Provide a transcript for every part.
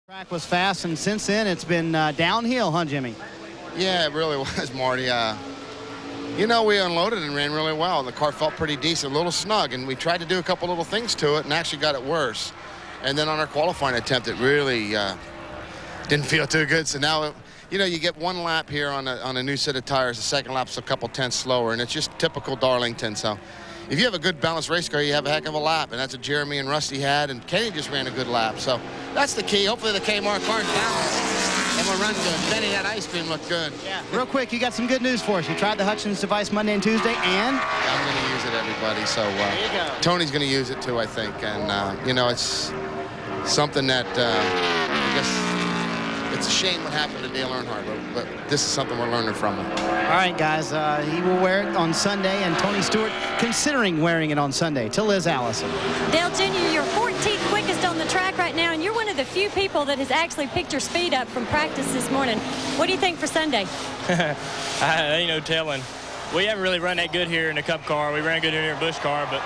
Track was fast, and since then it's been downhill, huh, Jimmy? Yeah, it really was, Marty. You know, we unloaded and ran really well. The car felt pretty decent, a little snug, and we tried to do a couple little things to it and actually got it worse. And then on our qualifying attempt, it really didn't feel too good. So now, you know, you get one lap here on a new set of tires. The second lap's a couple tenths slower, and it's just typical Darlington. So if you have a good balanced race car, you have a heck of a lap, and that's what Jeremy and Rusty had, and Kenny just ran a good lap. So that's the key. Hopefully the Kmart car's balanced and we'll run good. Benny, that ice cream looked good. Yeah. Real quick, you got some good news for us. You tried the Hutchins device Monday and Tuesday, and? I'm going to use it, everybody. So there you go. Tony's going to use it, too, I think. And, you know, it's something that I guess it's a shame what happened to Dale Earnhardt, but this is something we're learning from him. All right, guys, he will wear it on Sunday, and Tony Stewart considering wearing it on Sunday. To Liz Allison. Dale Jr., you're 14th quickest on the track right now, and you're one of the few people that has actually picked your speed up from practice this morning. What do you think for Sunday? Ain't no telling. We haven't really run that good here in the Cup car. We ran good here in Busch car, but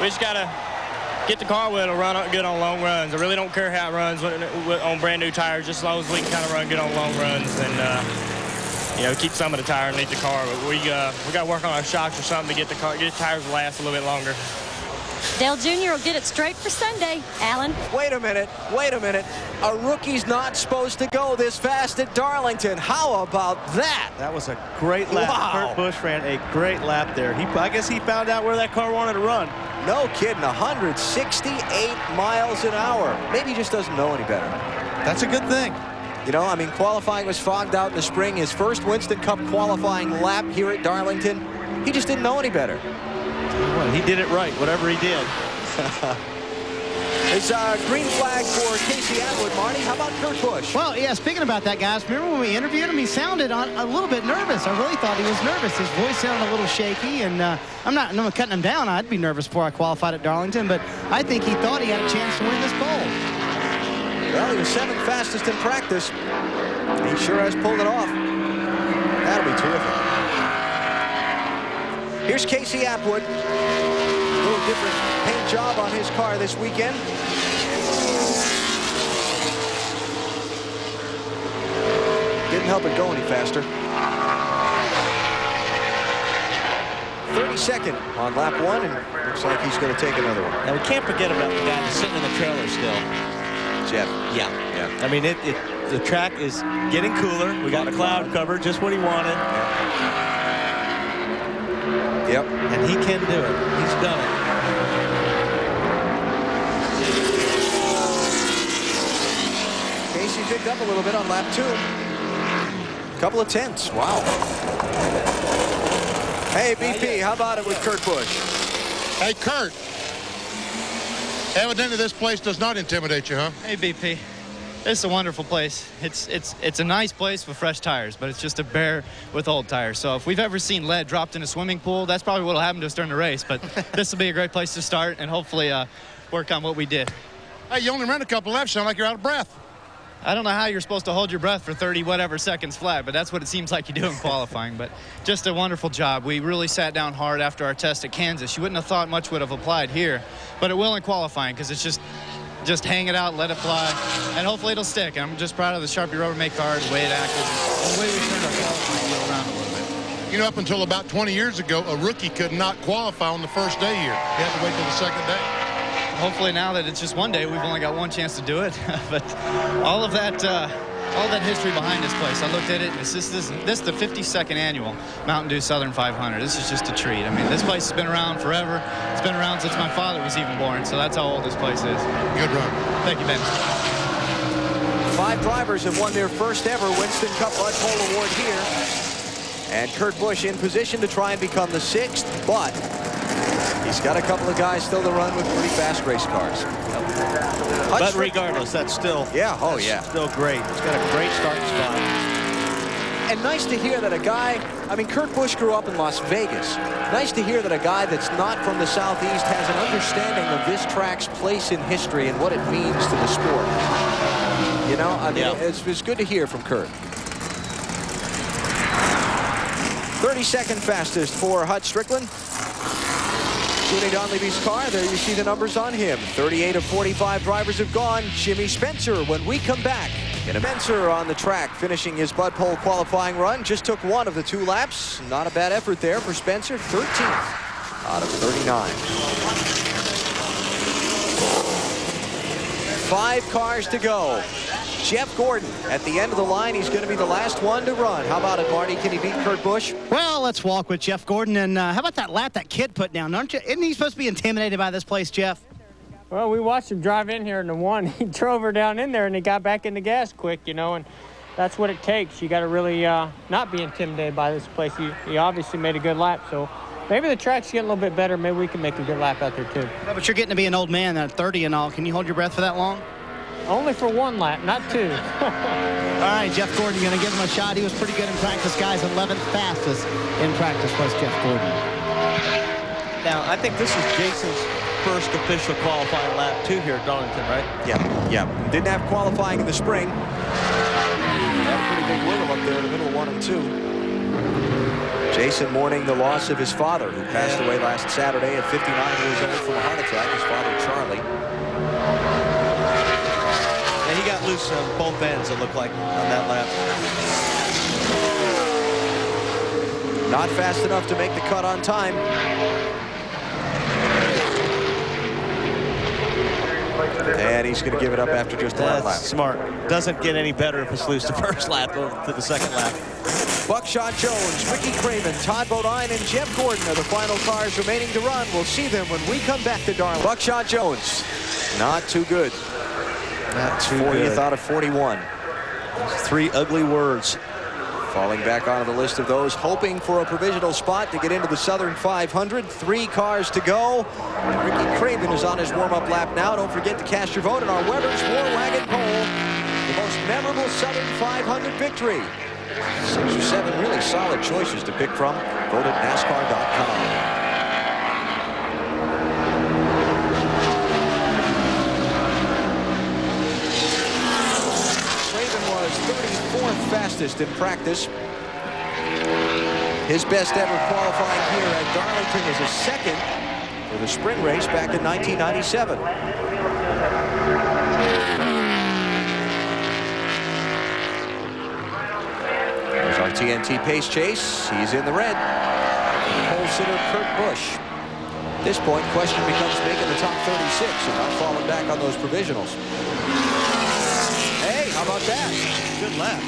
we just got to get the car where it'll run good on long runs. I really don't care how it runs on brand new tires, just as long as we can kind of run good on long runs and, you know, keep some of the tire underneath the car. But we got to work on our shocks or something to get the tires to last a little bit longer. Dale Jr. will get it straight for Sunday. Alan? Wait a minute. A rookie's not supposed to go this fast at Darlington. How about that? That was a great lap. Wow. Kurt Busch ran a great lap there. I guess he found out where that car wanted to run. No kidding, 168 miles an hour. Maybe he just doesn't know any better. That's a good thing. You know, I mean, qualifying was fogged out in the spring. His first Winston Cup qualifying lap here at Darlington, he just didn't know any better. Well, he did it right, whatever he did. It's a green flag for Casey Atwood. Marty, how about Kurt Busch? Well, yeah, speaking about that, guys, remember when we interviewed him, he sounded a little bit nervous. I really thought he was nervous. His voice sounded a little shaky, and I'm not cutting him down. I'd be nervous before I qualified at Darlington, but I think he thought he had a chance to win this pole. Well, he was 7th fastest in practice. He sure has pulled it off. That'll be terrific. Here's Casey Atwood. A little different paint job on his car this weekend. Didn't help it go any faster. 32nd on lap 1, and looks like he's going to take another one. Now, we can't forget about the guy that's sitting in the trailer still. Jeff. Yeah. I mean, the track is getting cooler. We got a cloud cover, just what he wanted. Yep. And he can do it. He's done it. Casey picked up a little bit on lap 2. Couple of tenths. Wow. Hey, BP, how about it with Kurt Busch? Hey, Kurt. Evidently, this place does not intimidate you, huh? Hey, BP. It's a wonderful place. It's a nice place with fresh tires, but it's just a bear with old tires. So if we've ever seen lead dropped in a swimming pool, that's probably what'll happen to us during the race. But this will be a great place to start and hopefully work on what we did. Hey, you only ran a couple laps. Sound like you're out of breath. I don't know how you're supposed to hold your breath for 30 whatever seconds flat, but that's what it seems like you do in qualifying. But just a wonderful job. We really sat down hard after our test at Kansas. You wouldn't have thought much would have applied here, but it will in qualifying because it's just hang it out, let it fly, and hopefully it'll stick. I'm just proud of the Sharpie Rubbermaid car, the way it acted, and the way we turned our qualifying wheel around a little bit. You know, up until about 20 years ago, a rookie could not qualify on the first day here. He had to wait till the second day. Hopefully now that it's just one day, we've only got one chance to do it. But all that history behind this place, I looked at it, and this is the 52nd annual Mountain Dew Southern 500. This is just a treat. I mean, this place has been around forever. It's been around since my father was even born, so that's how old this place is. Good run. Thank you, Ben. 5 drivers have won their first ever Winston Cup Bud Pole Award here. And Kurt Busch in position to try and become the 6th, but he's got a couple of guys still to run with pretty fast race cars. But regardless, that's still still great. He's got a great starting spot. And nice to hear that a guy, I mean, Kurt Busch grew up in Las Vegas. Nice to hear that a guy that's not from the Southeast has an understanding of this track's place in history and what it means to the sport. You know, I mean, it's good to hear from Kurt. 32nd fastest for Hut Strickland. Tony Donleavy's car, there you see the numbers on him. 38 of 45 drivers have gone. Jimmy Spencer when we come back. And Spencer on the track finishing his Bud Pole qualifying run. Just took one of the 2 laps. Not a bad effort there for Spencer. 13th out of 39. 5 cars to go. Jeff Gordon at the end of the line. He's going to be the last one to run. How about it, Marty? Can he beat Kurt Busch? Well, let's walk with Jeff Gordon. And how about that lap that kid put down? Isn't he supposed to be intimidated by this place, Jeff? Well, we watched him drive in here in the one. He drove her down in there, and he got back in the gas quick, you know, and that's what it takes. You got to really not be intimidated by this place. He obviously made a good lap, so maybe the track's getting a little bit better. Maybe we can make a good lap out there, too. Yeah, but you're getting to be an old man at 30 and all. Can you hold your breath for that long? Only for 1 lap, not 2. All right, Jeff Gordon, going to give him a shot. He was pretty good in practice, guys. 11th fastest in practice was Jeff Gordon. Now, I think this is Jason's first official qualifying lap, too, here at Darlington, right? Yeah. Didn't have qualifying in the spring. Had a pretty big wiggle up there in the middle of 1 and 2. Jason mourning the loss of his father, who passed away last Saturday at 59 years old from a heart attack. His father, Charlie. And he got loose on both ends, it looked like, on that lap. Not fast enough to make the cut on time. And he's going to give it up after just 1 lap. Smart. Doesn't get any better if it's loose the first lap to the second lap. Buckshot Jones, Ricky Craven, Todd Bodine, and Jeff Gordon are the final cars remaining to run. We'll see them when we come back to Darlington. Buckshot Jones, not too good. Not too 40th good. out of 41. 3 ugly words. Falling back onto the list of those hoping for a provisional spot to get into the Southern 500. 3 cars to go. And Ricky Craven is on his warm-up lap now. Don't forget to cast your vote in our Weber's War Wagon poll. The most memorable Southern 500 victory. 6 or 7 really solid choices to pick from. Vote at NASCAR.com. Fastest in practice. His best ever qualifying here at Darlington is a 2nd for the sprint race back in 1997. There's our TNT pace chase. He's in the red. Pole sitter Kurt Busch. At this point, question becomes making the top 36 and not falling back on those provisionals. Hey, how about that? Good lap.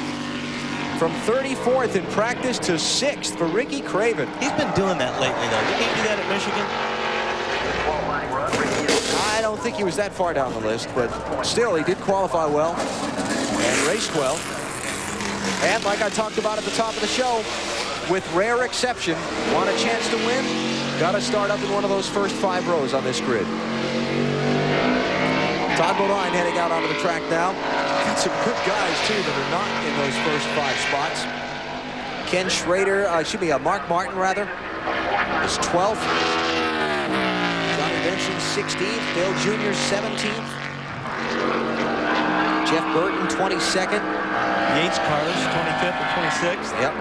From 34th in practice to 6th for Ricky Craven. He's been doing that lately, though. You can't do that at Michigan. I don't think he was that far down the list, but still, he did qualify well and raced well. And like I talked about at the top of the show, with rare exception, want a chance to win, got to start up in one of those first 5 rows on this grid. Todd Bodine heading out onto the track now. Got some good guys, too, that are not in those first 5 spots. Ken Schrader, Mark Martin, rather, is 12th. Johnny Benson, 16th. Dale Jr., 17th. Jeff Burton, 22nd. Yates cars, 25th and 26th. Yep.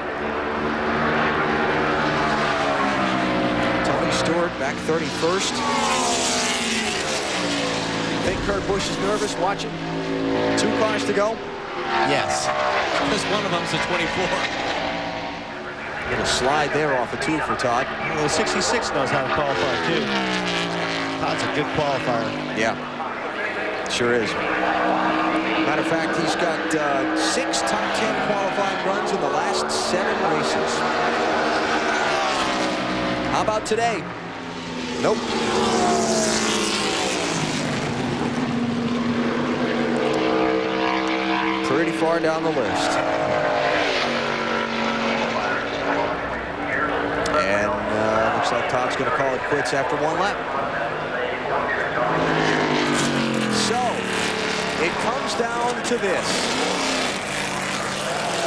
Tony Stewart, back 31st. Think Kurt Busch is nervous watching? 2 cars to go? Yes, because one of them's a 24. Get a slide there off a 2 for Todd. Well, 66 knows how to qualify, too. Todd's a good qualifier. Yeah, sure is. Matter of fact, he's got 6 top 10 qualifying runs in the last 7 races. How about today? Nope. Pretty far down the list. And looks like Todd's going to call it quits after 1 lap. So, it comes down to this.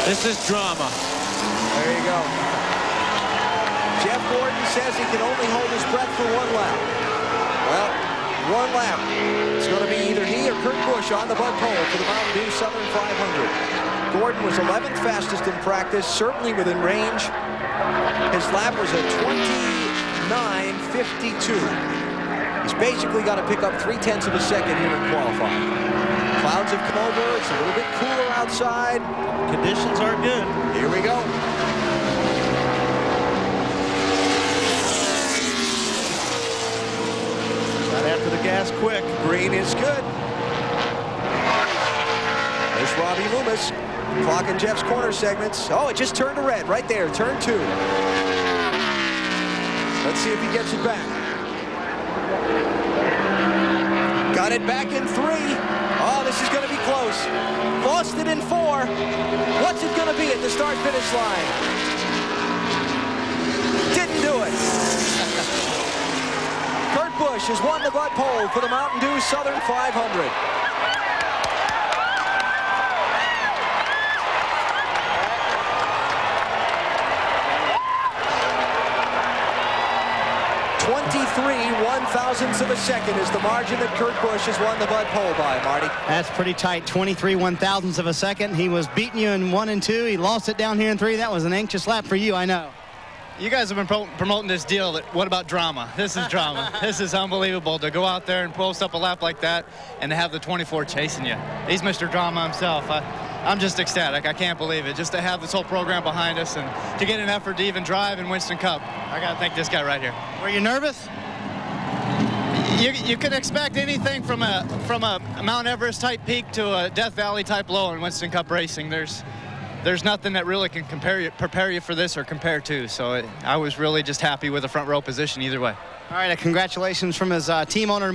This is drama. There you go. Jeff Gordon says he can only hold his breath for 1 lap. Well, 1 lap. It's going to be either he or Kurt Busch on the Bud Pole for the Mountain Dew Southern 500. Gordon was 11th fastest in practice, certainly within range. His lap was a 9:52. He's basically got to pick up 0.3 of a second here in qualifying. Clouds have come over. It's a little bit cooler outside. Conditions are good. Here we go. Right after the gas quick. Green is good. There's Robbie Loomis clocking Jeff's corner segments. Oh, it just turned to red right there. Turn 2. Let's see if he gets it back. Got it back in 3. Oh, this is going to be close. Lost it in 4. What's it going to be at the start-finish line? Didn't do it. Kurt Busch has won the Bud Pole for the Mountain Dew Southern 500. .1,000ths of a second is the margin that Kurt Busch has won the Bud Pole by, Marty. That's pretty tight, 23 1,000ths of a second. He was beating you in 1 and 2. He lost it down here in 3. That was an anxious lap for you, I know. You guys have been promoting this deal that what about drama? This is drama. This is unbelievable to go out there and post up a lap like that and to have the 24 chasing you. He's Mr. Drama himself. I'm just ecstatic. I can't believe it. Just to have this whole program behind us and to get an effort to even drive in Winston Cup. I got to thank this guy right here. Were you nervous? You could expect anything from a Mount Everest type peak to a Death Valley type low in Winston Cup racing. There's nothing that really can prepare you for this or compare to. So I was really just happy with the front row position either way. All right, congratulations from his team owner,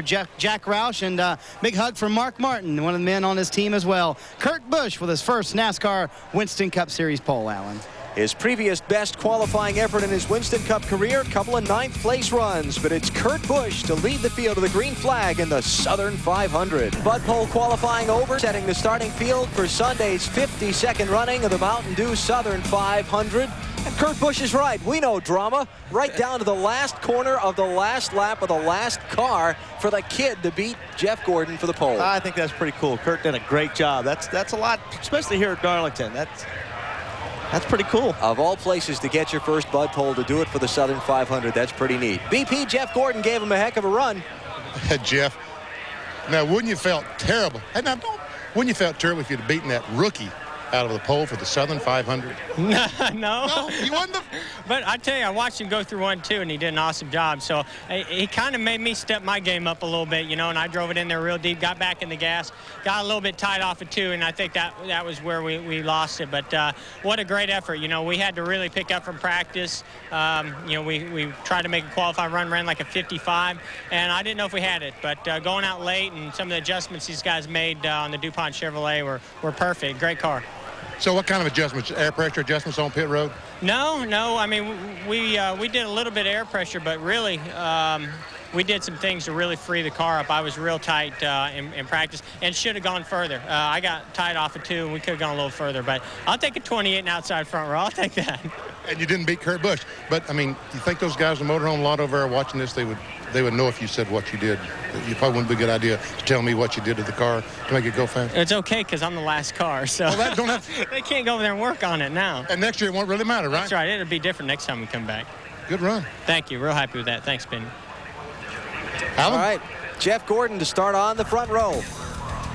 Jack Roush, and big hug from Mark Martin, one of the men on his team as well. Kurt Busch with his first NASCAR Winston Cup Series pole, Alan. His previous best qualifying effort in his Winston Cup career, a couple of 9th place runs, but it's Kurt Busch to lead the field of the green flag in the Southern 500. Bud Pole qualifying over, setting the starting field for Sunday's 52nd running of the Mountain Dew Southern 500. And Kurt Busch is right. We know drama. Right down to the last corner of the last lap of the last car for the kid to beat Jeff Gordon for the pole. I think that's pretty cool. Kurt did a great job. That's a lot, especially here at Darlington. That's pretty cool. Of all places to get your first Bud Pole, to do it for the Southern 500, that's pretty neat. BP, Jeff Gordon gave him a heck of a run. Jeff, now wouldn't you felt terrible? Wouldn't you felt terrible if you'd have beaten that rookie out of the pole for the Southern 500? No, you won the... But I tell you, I watched him go through 1-2, and he did an awesome job. So he kind of made me step my game up a little bit, you know, and I drove it in there real deep, got back in the gas, got a little bit tight off of 2, and I think that was where we lost it. But what a great effort. You know, we had to really pick up from practice. You know, we tried to make a qualifying run, ran like a 55, and I didn't know if we had it. But going out late and some of the adjustments these guys made on the DuPont Chevrolet were perfect. Great car. So what kind of adjustments? Air pressure adjustments on pit road? No. I mean, we did a little bit of air pressure, but really we did some things to really free the car up. I was real tight in practice and should have gone further. I got tight off of 2, and we could have gone a little further. But I'll take a 28 and outside front row. I'll take that. And you didn't beat Kurt Busch. But, I mean, you think those guys in the motorhome lot over there watching this, they would know if you said what you did. You probably wouldn't be a good idea to tell me what you did to the car to make it go fast. It's okay because I'm the last car, so they can't go over there and work on it now. And next year it won't really matter, right? That's right. It'll be different next time we come back. Good run. Thank you. Real happy with that. Thanks, Ben. Alan? All right. Jeff Gordon to start on the front row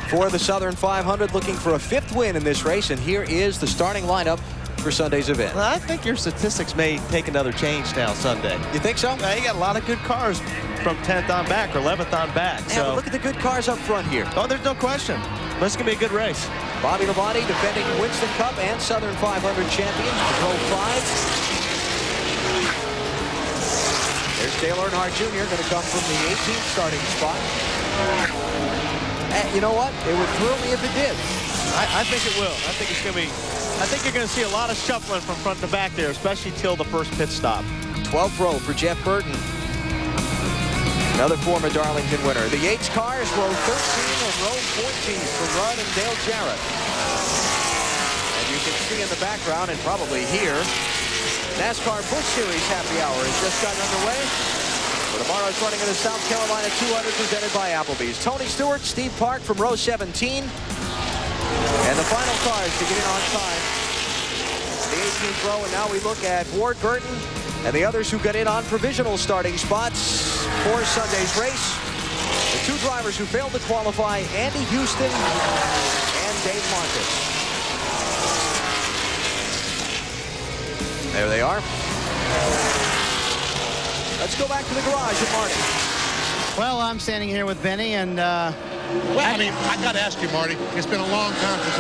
for the Southern 500, looking for a 5th win in this race. And here is the starting lineup for Sunday's event. Well, I think your statistics may take another change now Sunday. You think so? You got a lot of good cars from 10th on back or 11th on back. Yeah, but look at the good cars up front here. Oh, there's no question. This is going to be a good race. Bobby Labonte, defending Winston Cup and Southern 500 champion, row 5. There's Dale Earnhardt Jr. going to come from the 18th starting spot. And you know what? It would thrill me if it did. I think it will. I think it's going to be... I think you're going to see a lot of shuffling from front to back there, especially till the first pit stop. 12th row for Jeff Burton. Another former Darlington winner. The Yates cars, row 13 and row 14 for Rudd and Dale Jarrett. And you can see in the background and probably hear, NASCAR Busch Series Happy Hour has just gotten underway. For tomorrow's running of the South Carolina 200 presented by Applebee's. Tony Stewart, Steve Park from row 17. And the final cars to get in on time. The 18th row, and now we look at Ward Burton And the others who got in on provisional starting spots for Sunday's race, the two drivers who failed to qualify, Andy Houston and Dave Marcus. There they are. Let's go back to the garage at Marty. Well, I'm standing here with Benny, and Well, I mean, I got to ask you, Marty. It's been a long time since I've